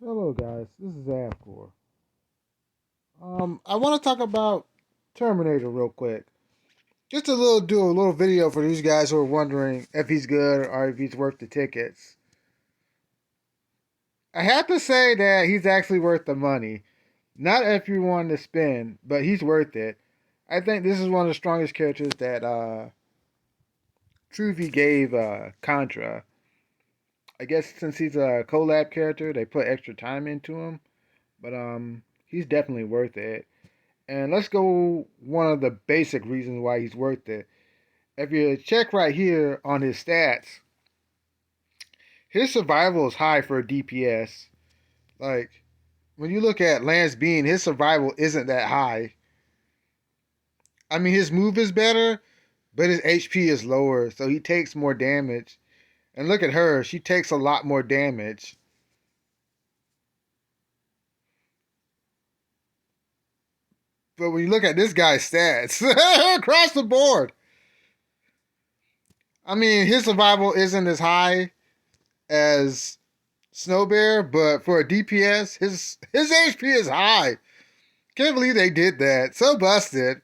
Hello guys, this is Avcor. I want to talk about Terminator real quick. Just do a little video for these guys who are wondering if he's good or if he's worth the tickets. I have to say that he's actually worth the money. Not everyone to spend, but he's worth it. I think this is one of the strongest characters that Truthie gave Contra. I guess since he's a collab character, they put extra time into him, but he's definitely worth it. And let's go one of the basic reasons why he's worth it. If you check right here on his stats, his survival is high for a DPS. Like, when you look at Lance Bean, his survival isn't that high. I mean, his move is better, but his HP is lower, so he takes more damage. And look at her, she takes a lot more damage. But when you look at this guy's stats, across the board, I mean, his survival isn't as high as Snow Bear, but for a DPS, his HP is high. Can't believe they did that. So busted.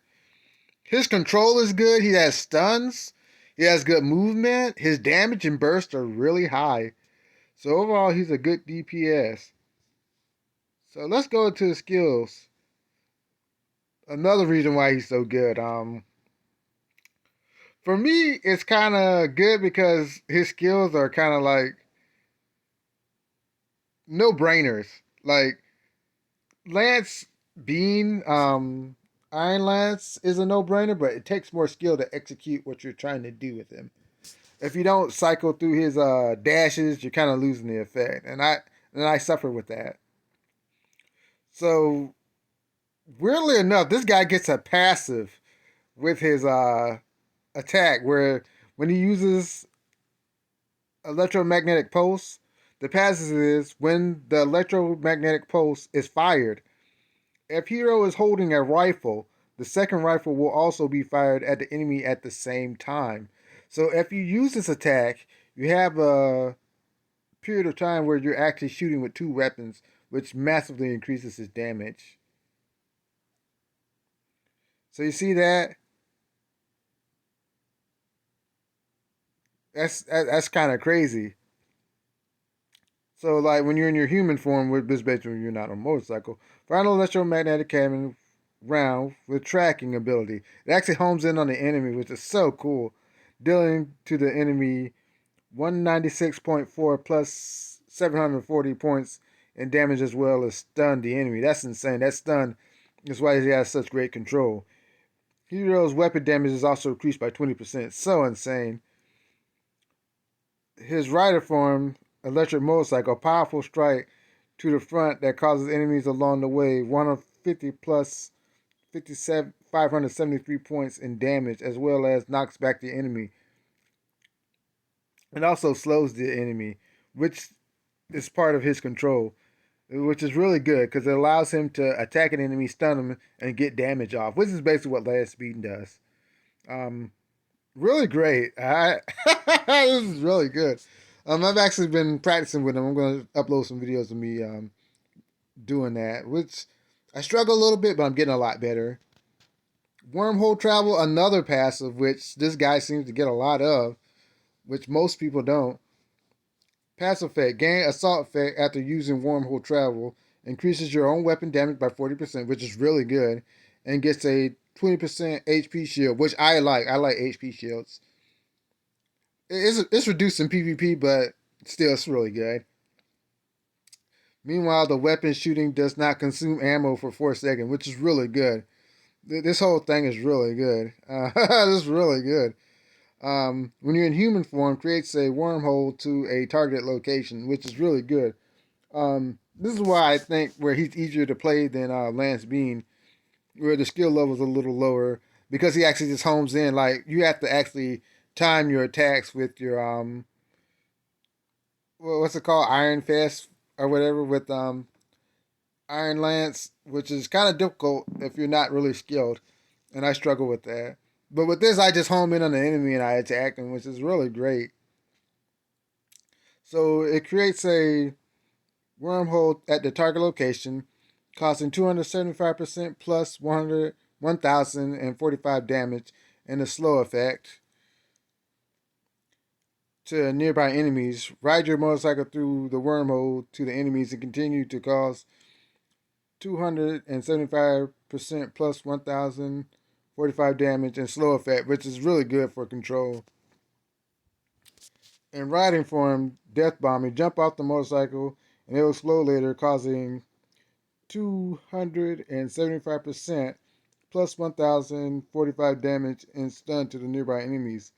His control is good. He has stuns. He has good movement. His damage and burst are really high. So overall, he's a good DPS. So let's go into his skills. Another reason why he's so good. For me, it's kind of good because his skills are kind of like no brainers. Like Lance Bean, Iron Lance is a no-brainer, but it takes more skill to execute what you're trying to do with him. If you don't cycle through his dashes, you're kind of losing the effect, and I suffer with that. So weirdly enough, this guy gets a passive with his attack, where when he uses electromagnetic pulse, the passive is when the electromagnetic pulse is fired. If hero is holding a rifle, the second rifle will also be fired at the enemy at the same time. So if you use this attack, you have a period of time where you're actually shooting with two weapons, which massively increases his damage. So you see that? That's kind of crazy. So like when you're in your human form, with this basically you're not on a motorcycle. Final electromagnetic cannon round with tracking ability. It actually homes in on the enemy, which is so cool. Dealing to the enemy 196.4 plus 740 points in damage as well as stun the enemy. That's insane. That stun is why he has such great control. Hero's weapon damage is also increased by 20%. So insane. His rider form, electric motorcycle, powerful strike to the front that causes enemies along the way 150 plus 57 573 points in damage, as well as knocks back the enemy. It also slows the enemy, which is part of his control, which is really good because it allows him to attack an enemy, stun him, and get damage off, which is basically what Last Speed does. Um, Really great. This is really good. I've actually been practicing with him. I'm going to upload some videos of me doing that, which I struggle a little bit, but I'm getting a lot better. Wormhole travel, another passive, which this guy seems to get a lot of, which most people don't. Passive effect, gain assault effect after using wormhole travel. Increases your own weapon damage by 40%, which is really good. And gets a 20% HP shield, which I like. I like HP shields. It's reduced in PvP, but still, it's really good. Meanwhile, the weapon shooting does not consume ammo for 4 seconds, which is really good. This whole thing is really good. This is really good. When you're in human form, creates a wormhole to a targeted location, which is really good. This is why I think where he's easier to play than Lance Bean, where the skill level is a little lower because he actually just homes in. Like you have to actually time your attacks with your what's it called, Iron Fist or whatever with Iron Lance, which is kind of difficult if you're not really skilled, and I struggle with that. But with this, I just home in on the enemy and I attack him, which is really great. So it creates a wormhole at the target location, causing 275% plus 1,045 damage and a slow effect to nearby enemies. Ride your motorcycle through the wormhole to the enemies and continue to cause 275% plus 1,045 damage and slow effect, which is really good for control. In riding form, death bombing, jump off the motorcycle and it will slow later, causing 275% plus 1,045 damage and stun to the nearby enemies.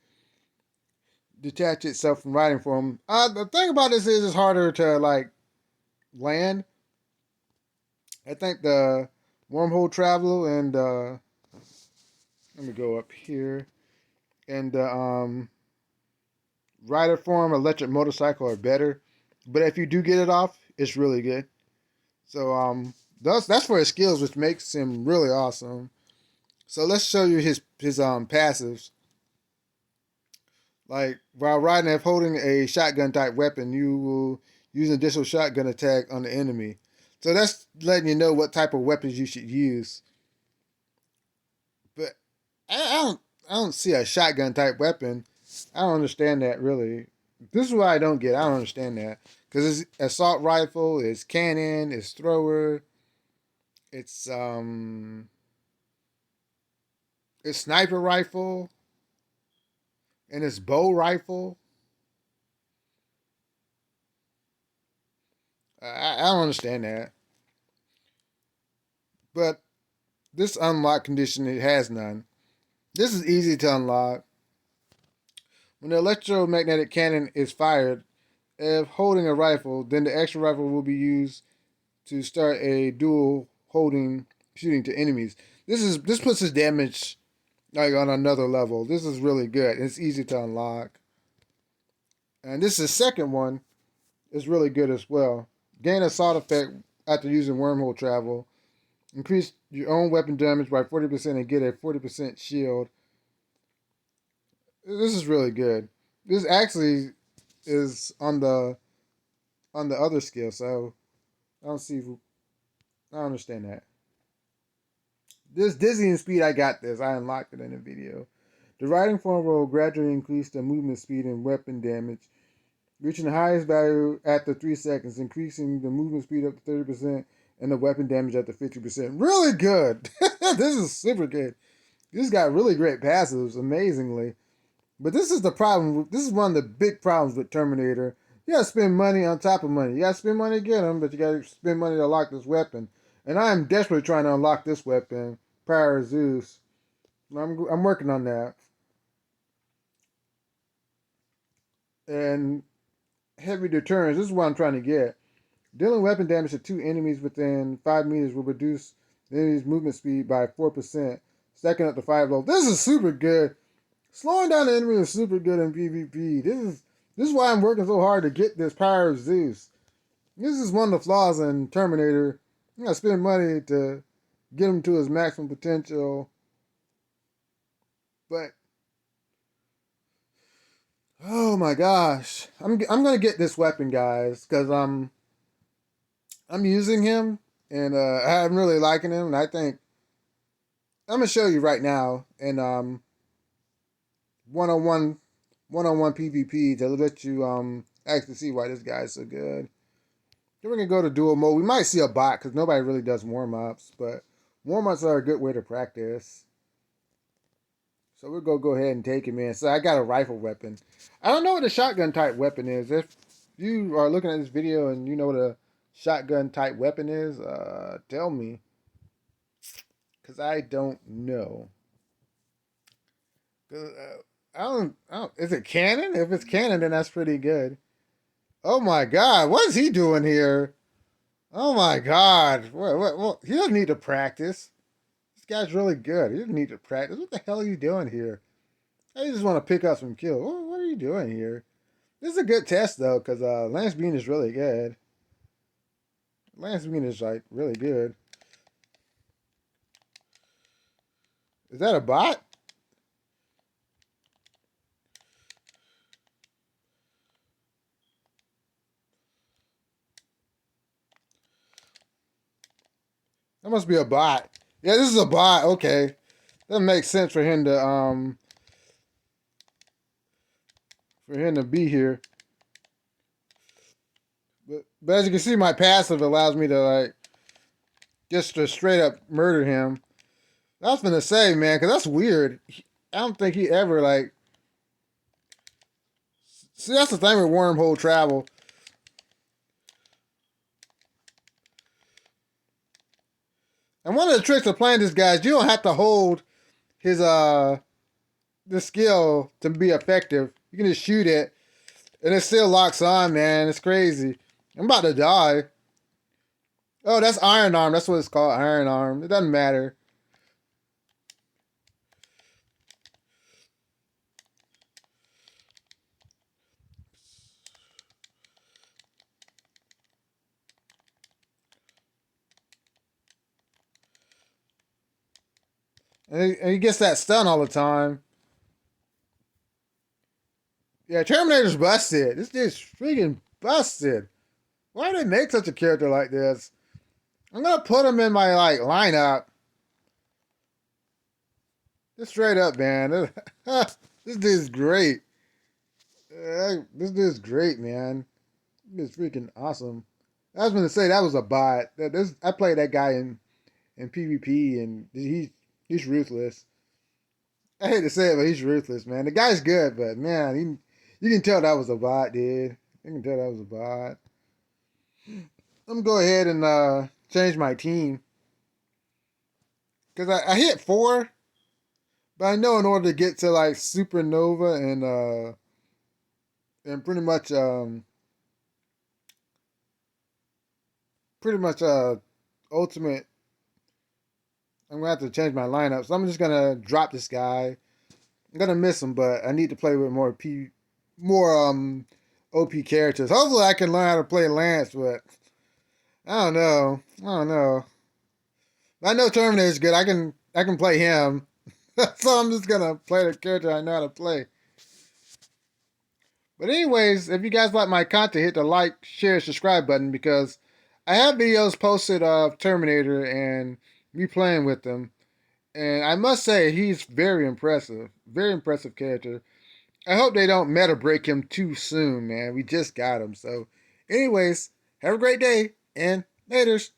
Detach itself from riding form. The thing about this is it's harder to like land. I think the wormhole travel and let me go up here and rider form electric motorcycle are better, but if you do get it off, it's really good. So that's for his skills, which makes him really awesome. So let's show you his passives. Like while riding, if holding a shotgun type weapon, you will use an additional shotgun attack on the enemy. So that's letting you know what type of weapons you should use. But I don't see a shotgun type weapon. I don't understand that really. This is what I don't get. I don't understand that because it's assault rifle, it's cannon, it's thrower, it's it's sniper rifle, and it's bow rifle. I don't understand that. But this unlock condition, it has none. This is easy to unlock. When the electromagnetic cannon is fired, if holding a rifle, then the extra rifle will be used to start a dual holding shooting to enemies. This puts his damage like on another level. This is really good. It's easy to unlock. And this is the second one. It's really good as well. Gain assault effect after using wormhole travel. Increase your own weapon damage by 40% and get a 40% shield. This is really good. This actually is on the other skill, so I don't see. I don't understand that. This dizzying speed, I got this. I unlocked it in the video. The riding form will gradually increase the movement speed and weapon damage, reaching the highest value after 3 seconds, increasing the movement speed up to 30% and the weapon damage up to 50%. Really good. This is super good. This got really great passives, amazingly. But this is the problem. This is one of the big problems with Terminator. You gotta spend money on top of money. You gotta spend money to get them, but you gotta spend money to unlock this weapon. And I am desperately trying to unlock this weapon, Power of Zeus. I'm working on that. And heavy deterrence. This is what I'm trying to get. Dealing weapon damage to two enemies within 5 meters will reduce the enemy's movement speed by 4%, stacking up to 5 low. This is super good. Slowing down the enemy is super good in PvP. This is why I'm working so hard to get this Power of Zeus. This is one of the flaws in Terminator. You gotta spend money to get him to his maximum potential. But oh my gosh, I'm gonna get this weapon, guys, because I'm using him and I'm really liking him. And I think I'm gonna show you right now in 101 101 PvP to let you actually see why this guy is so good. Then we're gonna go to dual mode. We might see a bot because nobody really does warm ups, but warm ups are a good way to practice. So we're gonna go ahead and take him in. So I got a rifle weapon. I don't know what a shotgun type weapon is. If you are looking at this video and you know what a shotgun type weapon is, tell me, because I don't know. I don't. Is it cannon? If it's cannon, then that's pretty good. Oh my God, what is he doing here? Oh my God, what? He doesn't need to practice. This guy's really good. He doesn't need to practice. What the hell are you doing here? I just want to pick up some kills. What are you doing here? This is a good test though, because Lance Bean is really good. Lance Bean is like really good. Is that a bot? That must be a bot. Yeah, this is a bot. Okay, that makes sense for him to be here. But as you can see, my passive allows me to like just to straight up murder him. I was gonna say, man, because that's weird. I don't think he ever like. See, that's the thing with wormhole travel. And one of the tricks of playing this guy is you don't have to hold his the skill to be effective. You can just shoot it, and it still locks on, man. It's crazy. I'm about to die. Oh, that's Iron Arm. That's what it's called, Iron Arm. It doesn't matter. And he gets that stun all the time. Yeah, Terminator's busted. This dude's freaking busted. Why did they make such a character like this? I'm gonna put him in my like lineup. Just straight up, man. This dude's great. This dude's great, man. This is freaking awesome. I was gonna say that was a bot. I played that guy in PvP, and he's ruthless. I hate to say it, but he's ruthless, man. The guy's good, but man, you can tell that was a bot, dude. You can tell that was a bot. I'm gonna go ahead and change my team because I hit 4, but I know in order to get to like Supernova and pretty much ultimate, I'm gonna have to change my lineup. So I'm just gonna drop this guy. I'm gonna miss him, but I need to play with more OP characters. Hopefully I can learn how to play Lance, but I don't know. I don't know. I know Terminator's good. I can play him. So I'm just gonna play the character I know how to play. But anyways, if you guys like my content, hit the like, share, subscribe button because I have videos posted of Terminator and me playing with him. And I must say he's very impressive. Very impressive character. I hope they don't meta break him too soon, man. We just got him. So anyways, have a great day and laters.